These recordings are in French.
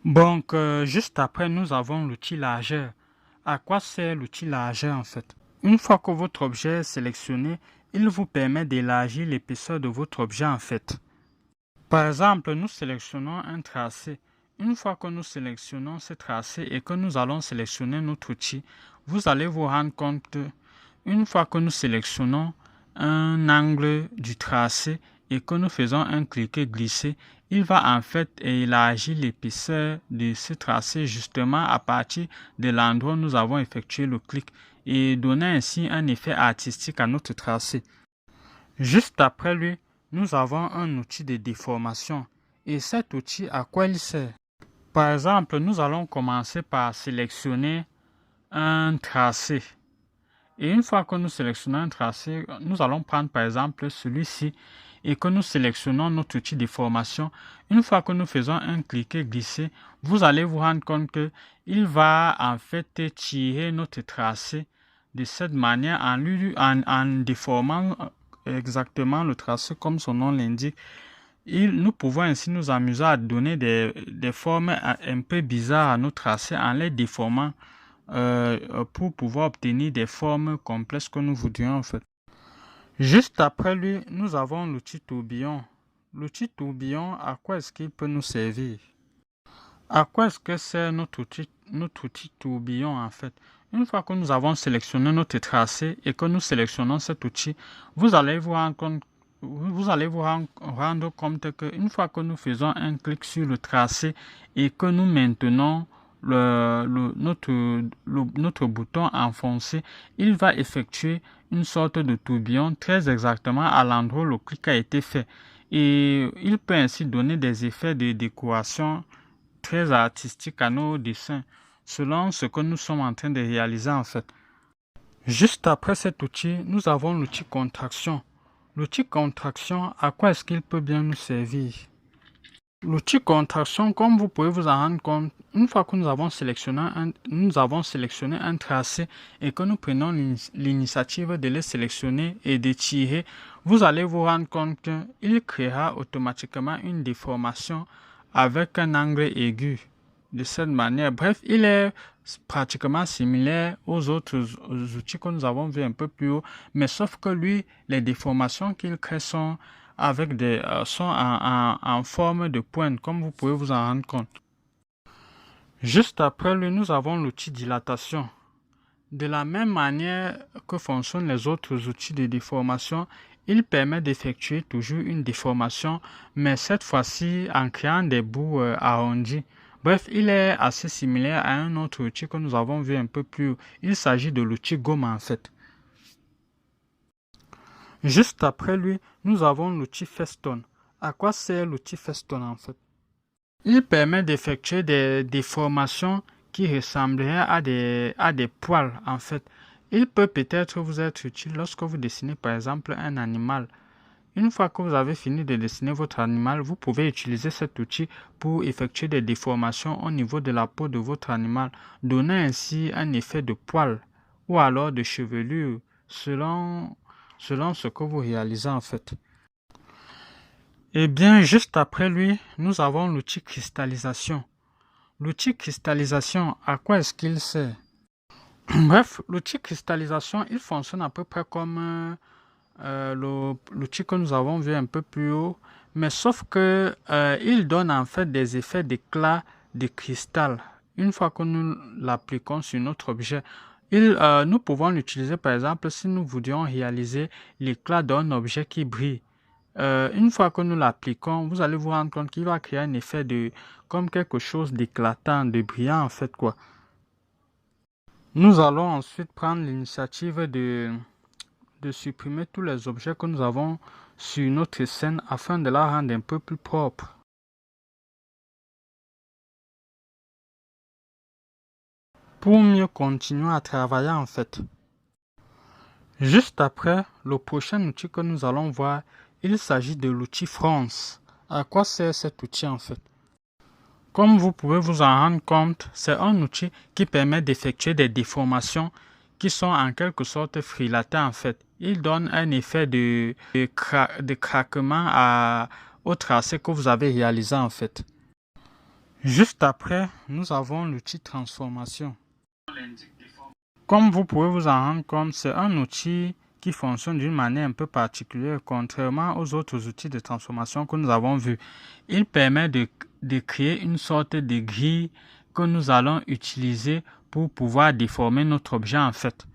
Donc, juste après, nous avons l'outil largeur. À quoi sert l'outil largeur en fait? Une fois que votre objet est sélectionné, il vous permet d'élargir l'épaisseur de votre objet en fait. Par exemple, nous sélectionnons un tracé. Une fois que nous sélectionnons ce tracé et que nous allons sélectionner notre outil, vous allez vous rendre compte, une fois que nous sélectionnons un angle du tracé et que nous faisons un cliquer-glisser, il va en fait élargir l'épaisseur de ce tracé justement à partir de l'endroit où nous avons effectué le clic et donner ainsi un effet artistique à notre tracé. Juste après lui, nous avons un outil de déformation. Et cet outil, à quoi il sert? Par exemple, nous allons commencer par sélectionner un tracé. Et une fois que nous sélectionnons un tracé, nous allons prendre par exemple celui-ci et que nous sélectionnons notre outil de déformation. Une fois que nous faisons un cliquer-glisser, vous allez vous rendre compte qu'il va en fait tirer notre tracé de cette manière en déformant exactement le tracé comme son nom l'indique. Nous pouvons ainsi nous amuser à donner des formes un peu bizarres à nos tracés en les déformant pour pouvoir obtenir des formes complexes que nous voudrions en fait. Juste après lui, nous avons l'outil tourbillon. L'outil tourbillon, à quoi est-ce qu'il peut nous servir? À quoi est-ce que c'est notre outil tourbillon en fait? Une fois que nous avons sélectionné notre tracé et que nous sélectionnons cet outil, vous allez vous rendre compte qu'une fois que nous faisons un clic sur le tracé et que nous maintenons notre bouton enfoncé, il va effectuer une sorte de tourbillon très exactement à l'endroit où le clic a été fait. Et il peut ainsi donner des effets de décoration très artistiques à nos dessins, selon ce que nous sommes en train de réaliser en fait. Juste après cet outil, nous avons l'outil contraction. L'outil contraction, à quoi est-ce qu'il peut bien nous servir? L'outil contraction, comme vous pouvez vous en rendre compte, une fois que nous avons sélectionné un tracé et que nous prenons l'initiative de le sélectionner et de tirer, vous allez vous rendre compte qu'il créera automatiquement une déformation avec un angle aigu. De cette manière, bref, il est pratiquement similaire aux autres outils que nous avons vus un peu plus haut, mais sauf que lui, les déformations qu'il crée sont en forme de pointe, comme vous pouvez vous en rendre compte. Juste après lui, nous avons l'outil dilatation. De la même manière que fonctionnent les autres outils de déformation, il permet d'effectuer toujours une déformation, mais cette fois-ci en créant des bouts arrondis. Bref, il est assez similaire à un autre outil que nous avons vu un peu plus haut. Il s'agit de l'outil gomme en fait. Juste après lui, nous avons l'outil Feston. À quoi sert l'outil Feston en fait? Il permet d'effectuer des déformations qui ressembleraient à des poils en fait. Il peut peut-être vous être utile lorsque vous dessinez par exemple un animal. Une fois que vous avez fini de dessiner votre animal, vous pouvez utiliser cet outil pour effectuer des déformations au niveau de la peau de votre animal, donnant ainsi un effet de poil ou alors de chevelure selon ce que vous réalisez en fait. Et bien, juste après lui, nous avons l'outil cristallisation. L'outil cristallisation, à quoi est-ce qu'il sert? Bref, l'outil cristallisation, il fonctionne à peu près comme l'outil que nous avons vu un peu plus haut, mais sauf que il donne en fait des effets d'éclat de cristal. Une fois que nous l'appliquons sur notre objet, nous pouvons l'utiliser par exemple si nous voulions réaliser l'éclat d'un objet qui brille. Une fois que nous l'appliquons, vous allez vous rendre compte qu'il va créer un effet de comme quelque chose d'éclatant, de brillant en fait quoi. Nous allons ensuite prendre l'initiative de supprimer tous les objets que nous avons sur notre scène afin de la rendre un peu plus propre. Pour mieux continuer à travailler en fait. Juste après, le prochain outil que nous allons voir, il s'agit de l'outil France. À quoi sert cet outil en fait? Comme vous pouvez vous en rendre compte, c'est un outil qui permet d'effectuer des déformations qui sont en quelque sorte filatées en fait. Il donne un effet de craquement au tracé que vous avez réalisé en fait. Juste après, nous avons l'outil transformation. Comme vous pouvez vous en rendre compte, c'est un outil qui fonctionne d'une manière un peu particulière, contrairement aux autres outils de transformation que nous avons vus. Il permet de créer une sorte de grille que nous allons utiliser pour pouvoir déformer notre objet en fait.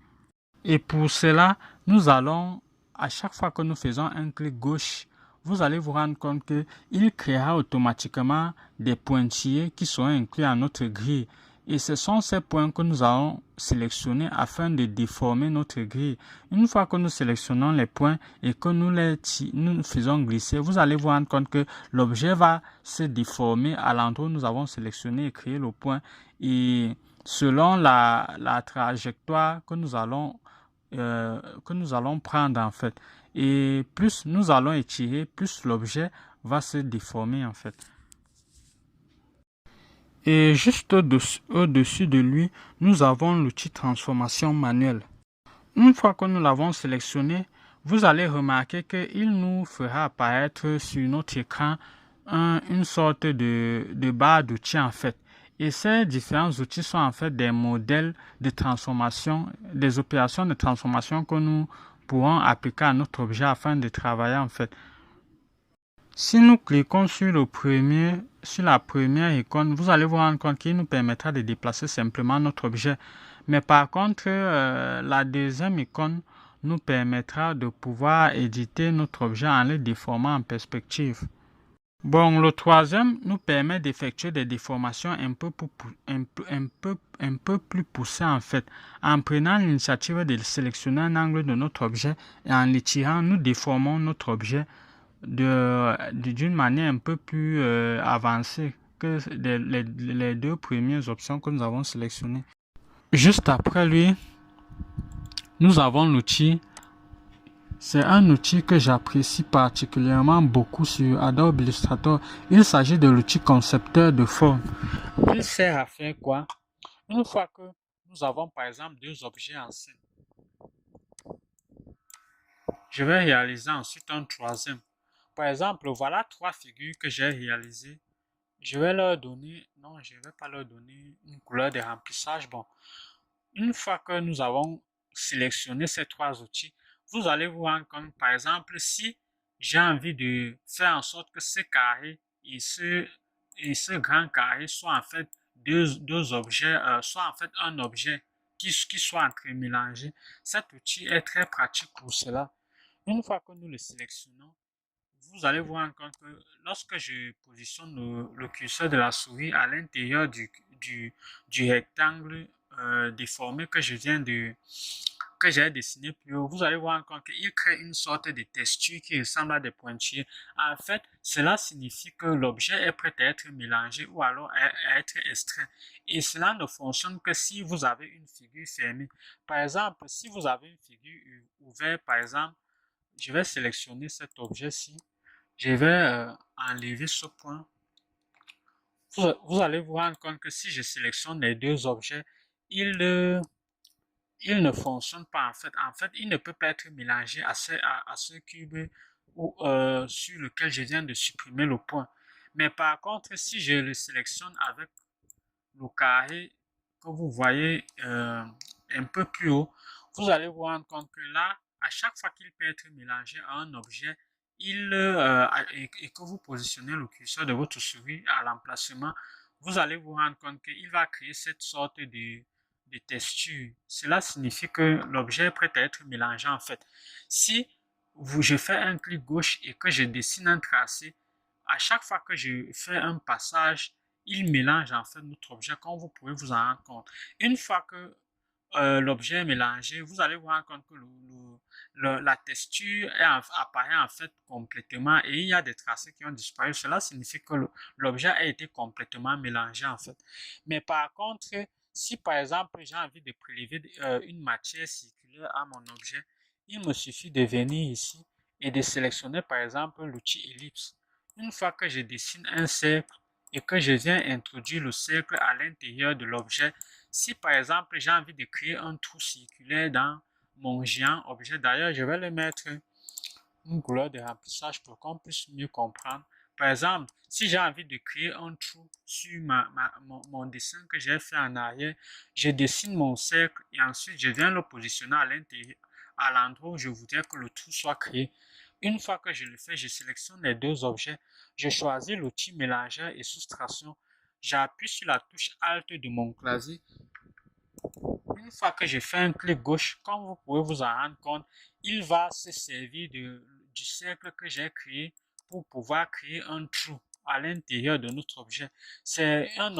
Et pour cela, nous allons, à chaque fois que nous faisons un clic gauche, vous allez vous rendre compte qu'il créera automatiquement des pointillés qui seront inclus à notre grille. Et ce sont ces points que nous allons sélectionner afin de déformer notre grille. Une fois que nous sélectionnons les points et que nous faisons glisser, vous allez vous rendre compte que l'objet va se déformer à l'endroit où nous avons sélectionné et créé le point. Et selon la trajectoire que nous allons prendre en fait. Et plus nous allons étirer, plus l'objet va se déformer en fait. Et juste au-dessus de lui, nous avons l'outil transformation manuelle. Une fois que nous l'avons sélectionné, vous allez remarquer qu'il nous fera apparaître sur notre écran une sorte de barre d'outils en fait. Et ces différents outils sont en fait des modèles de transformation, des opérations de transformation que nous pourrons appliquer à notre objet afin de travailler en fait. Si nous cliquons sur la première icône, vous allez vous rendre compte qu'il nous permettra de déplacer simplement notre objet. Mais par contre, la deuxième icône nous permettra de pouvoir éditer notre objet en le déformant en perspective. Bon, le troisième nous permet d'effectuer des déformations un peu plus poussées en fait. En prenant l'initiative de sélectionner un angle de notre objet et en l'étirant, nous déformons notre objet d'une manière un peu plus avancée que les deux premières options que nous avons sélectionnées. Juste après lui, nous avons l'outil. C'est un outil que j'apprécie particulièrement beaucoup sur Adobe Illustrator. Il s'agit de l'outil concepteur de forme. Il sert à faire quoi? Une fois que nous avons par exemple deux objets en scène, je vais réaliser ensuite un troisième. Par exemple, voilà trois figures que j'ai réalisées. Je vais leur donner, non, je ne vais pas leur donner une couleur de remplissage. Bon, une fois que nous avons sélectionné ces trois outils, vous allez vous rendre compte, par exemple, si j'ai envie de faire en sorte que ce carré et ce grand carré soient en fait deux objets, soit en fait un objet qui soit entremélangé. Cet outil est très pratique pour cela. Une fois que nous le sélectionnons, vous allez vous rendre compte que lorsque je positionne le curseur de la souris à l'intérieur du rectangle déformé que j'ai dessiné plus haut, vous allez vous rendre compte qu'il crée une sorte de texture qui ressemble à des pointillés. En fait, cela signifie que l'objet est prêt à être mélangé ou alors à être extrait. Et cela ne fonctionne que si vous avez une figure fermée. Par exemple, si vous avez une figure ouverte, par exemple, je vais sélectionner cet objet-ci. Je vais enlever ce point. Vous allez vous rendre compte que si je sélectionne les deux objets, il ne fonctionne pas en fait. En fait, il ne peut pas être mélangé à ce cube sur lequel je viens de supprimer le point. Mais par contre, si je le sélectionne avec le carré que vous voyez un peu plus haut, vous allez vous rendre compte que là, à chaque fois qu'il peut être mélangé à un objet, et que vous positionnez le curseur de votre souris à l'emplacement, vous allez vous rendre compte qu'il va créer cette sorte de texture. Cela signifie que l'objet est prêt à être mélangé en fait. Si je fais un clic gauche et que je dessine un tracé, à chaque fois que je fais un passage, il mélange en fait notre objet comme vous pouvez vous en rendre compte. Une fois que l'objet est mélangé, vous allez vous rendre compte que la texture apparaît en fait complètement et il y a des tracés qui ont disparu. Cela signifie que l'objet a été complètement mélangé en fait. Mais par contre, si par exemple j'ai envie de prélever une matière circulaire à mon objet, il me suffit de venir ici et de sélectionner par exemple l'outil ellipse. Une fois que je dessine un cercle et que je viens introduire le cercle à l'intérieur de l'objet, si par exemple j'ai envie de créer un trou circulaire dans mon géant objet, d'ailleurs je vais le mettre une couleur de remplissage pour qu'on puisse mieux comprendre. Par exemple, si j'ai envie de créer un trou sur mon dessin que j'ai fait en arrière, je dessine mon cercle et ensuite je viens le positionner à l'intérieur, à l'endroit où je voudrais que le trou soit créé. Une fois que je le fais, je sélectionne les deux objets, je choisis l'outil mélangeur et soustraction, j'appuie sur la touche Alt de mon clavier. Une fois que j'ai fait un clic gauche, comme vous pouvez vous en rendre compte, il va se servir du cercle que j'ai créé pour pouvoir créer un trou à l'intérieur de notre objet. C'est un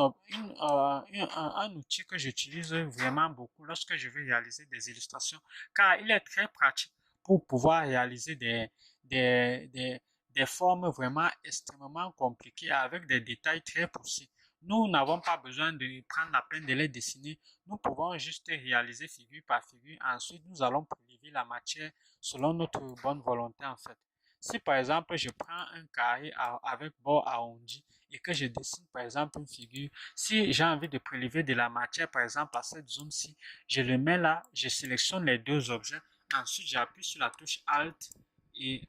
outil que j'utilise vraiment beaucoup lorsque je veux réaliser des illustrations, car il est très pratique pour pouvoir réaliser des, des, des formes vraiment extrêmement compliquées avec des détails très poussés. Nous n'avons pas besoin de prendre la peine de les dessiner. Nous pouvons juste réaliser figure par figure. Ensuite, nous allons prélever la matière selon notre bonne volonté en fait. Si par exemple, je prends un carré avec bord arrondi et que je dessine par exemple une figure, si j'ai envie de prélever de la matière par exemple à cette zone-ci, je le mets là, je sélectionne les deux objets. Ensuite, j'appuie sur la touche Alt et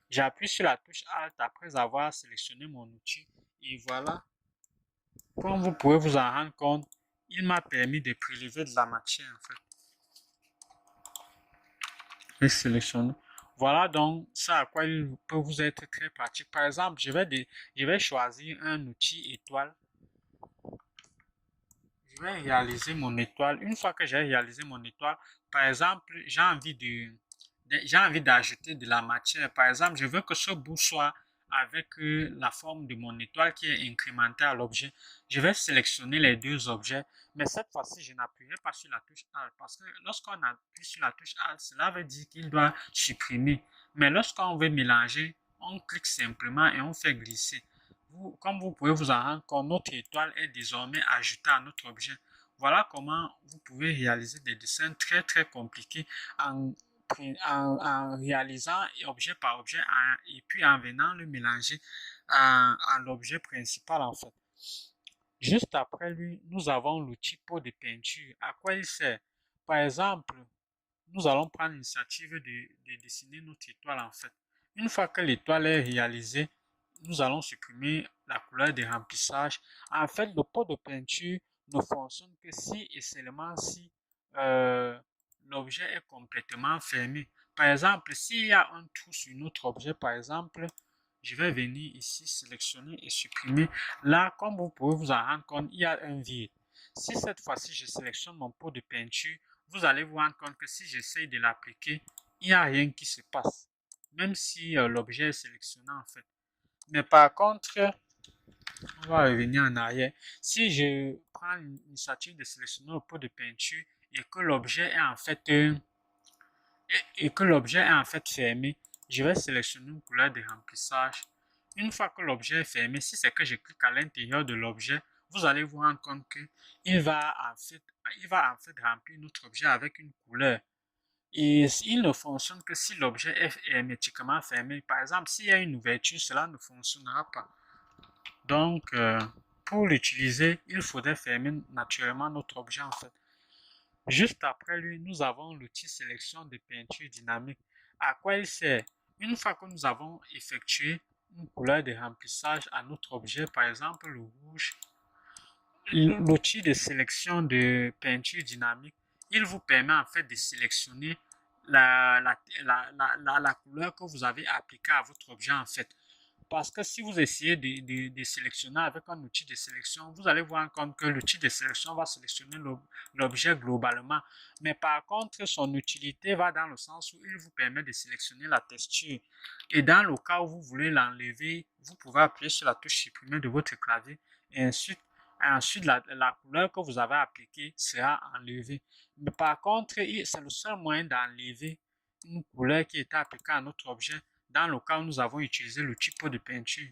j'appuie sur la touche Alt après avoir sélectionné mon outil. Et voilà, comme vous pouvez vous en rendre compte, il m'a permis de prélever de la matière en fait. Et sélectionner. Voilà donc ça à quoi il peut vous être très pratique. Par exemple, je vais choisir un outil étoile. Je vais réaliser mon étoile. Une fois que j'ai réalisé mon étoile, par exemple, j'ai envie d'ajouter de la matière. Par exemple, je veux que ce bout soit avec la forme de mon étoile qui est incrémentée à l'objet. Je vais sélectionner les deux objets, mais cette fois-ci, je n'appuierai pas sur la touche Alt parce que lorsqu'on appuie sur la touche Alt, cela veut dire qu'il doit supprimer. Mais lorsqu'on veut mélanger, on clique simplement et on fait glisser. Comme vous pouvez vous en rendre compte, notre étoile est désormais ajoutée à notre objet. Voilà comment vous pouvez réaliser des dessins très très compliqués en, en réalisant objet par objet et puis en venant le mélanger à l'objet principal en fait. Juste après lui, nous avons l'outil pot de peinture. À quoi il sert? Par exemple, nous allons prendre l'initiative de dessiner notre étoile en fait. Une fois que l'étoile est réalisée, nous allons supprimer la couleur de remplissage. En fait, le pot de peinture ne fonctionne que si et seulement si euh, l'objet est complètement fermé. Par exemple, s'il y a un trou sur notre objet, par exemple, je vais venir ici sélectionner et supprimer. Là, comme vous pouvez vous en rendre compte, il y a un vide. Si cette fois-ci je sélectionne mon pot de peinture, vous allez vous rendre compte que si j'essaye de l'appliquer, il n'y a rien qui se passe, même si l'objet est sélectionné en fait. Mais par contre, on va revenir en arrière. Si je prends l'initiative de sélectionner le pot de peinture et que l'objet est en fait fermé, je vais sélectionner une couleur de remplissage. Une fois que l'objet est fermé, si c'est que je clique à l'intérieur de l'objet, vous allez vous rendre compte que il va en fait remplir notre objet avec une couleur. Et il ne fonctionne que si l'objet est hermétiquement fermé. Par exemple, s'il y a une ouverture, cela ne fonctionnera pas. Donc, pour l'utiliser, il faudrait fermer naturellement notre objet en fait. Juste après lui, nous avons l'outil sélection de peinture dynamique. À quoi il sert? Une fois que nous avons effectué une couleur de remplissage à notre objet, par exemple le rouge, l'outil de sélection de peinture dynamique, il vous permet en fait de sélectionner la couleur que vous avez appliquée à votre objet en fait. Parce que si vous essayez de sélectionner avec un outil de sélection, vous allez vous rendre compte que l'outil de sélection va sélectionner l'objet globalement. Mais par contre, son utilité va dans le sens où il vous permet de sélectionner la texture. Et dans le cas où vous voulez l'enlever, vous pouvez appuyer sur la touche supprimer de votre clavier et ensuite la couleur que vous avez appliquée sera enlevée. Mais par contre, c'est le seul moyen d'enlever une couleur qui est appliquée à notre objet dans le cas où nous avons utilisé l'outil pot de peinture.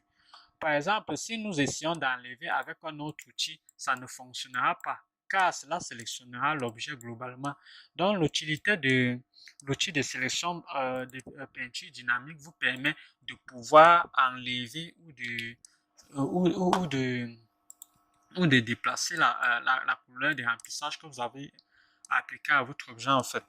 Par exemple, si nous essayons d'enlever avec un autre outil, ça ne fonctionnera pas car cela sélectionnera l'objet globalement. Donc, l'outil de sélection de peinture dynamique vous permet de pouvoir enlever ou de déplacer la couleur de remplissage que vous avez appliquée à votre objet en fait.